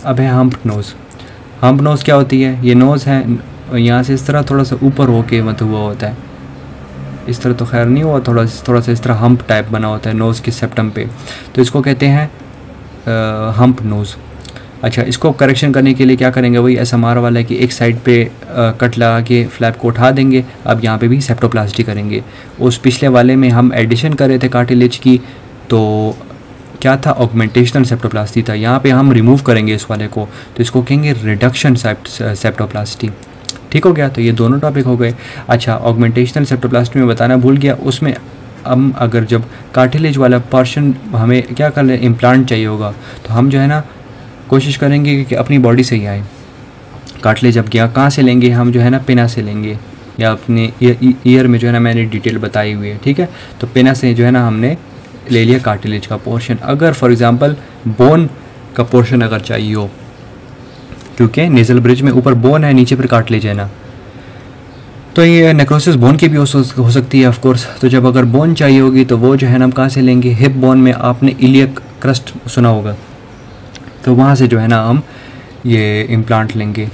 अब है hump nose. Hump nose क्या होती है? ये नोज़ है, यहाँ से इस तरह थोड़ा सा ऊपर होके मतलब हुआ होता है, इस तरह तो खैर नहीं हुआ, थोड़ा सा इस तरह हम्प टाइप बना होता है नोज़ के सेप्टम पे, तो इसको कहते हैं हम्प नोज़। अच्छा, इसको करेक्शन करने के लिए क्या करेंगे? वही SMR वाला है कि एक साइड पे कट लगा के फ्लैप को उठा देंगे। अब यहाँ पे भी सेप्टोप्लास्टी करेंगे। उस पिछले वाले में हम एडिशन कर रहे थे कार्टिलेज की, तो क्या था? ऑगमेंटेशनल सेप्टोप्लास्टी था। यहाँ पे हम रिमूव करेंगे इस वाले को, तो इसको कहेंगे रिडक्शन सेप्टोप्लास्टी। ठीक हो गया? तो ये दोनों टॉपिक हो गए। अच्छा, ऑगमेंटेशनल सेप्टोप्लास्टी में बताना भूल गया, उसमें हम अगर जब कार्टिलेज वाला पोर्शन हमें क्या कर ले, इम्प्लांट चाहिए होगा, तो हम जो है ना कोशिश करेंगे कि अपनी बॉडी से ही आए। कार्टिलेज अब गया कहाँ से लेंगे? हम जो है ना पिना से लेंगे, या अपने ईयर में जो है ना मैंने डिटेल बताई हुई है। ठीक है, तो पिना से जो है ना हमने ले लिया कार्टिलेज का पोर्शन। अगर फॉर एग्जांपल बोन का पोर्शन अगर चाहिए हो, क्योंकि नेज़ल ब्रिज में ऊपर बोन है, नीचे पर कार्टिलेज है ना, तो ये नेक्रोसिस बोन की भी हो सकती है ऑफ कोर्स। तो जब अगर बोन चाहिए होगी तो वो जो है ना हम कहाँ से लेंगे? हिप बोन में आपने इलियक क्रस्ट सुना होगा, तो वहाँ से जो है ना हम ये इम्प्लांट लेंगे।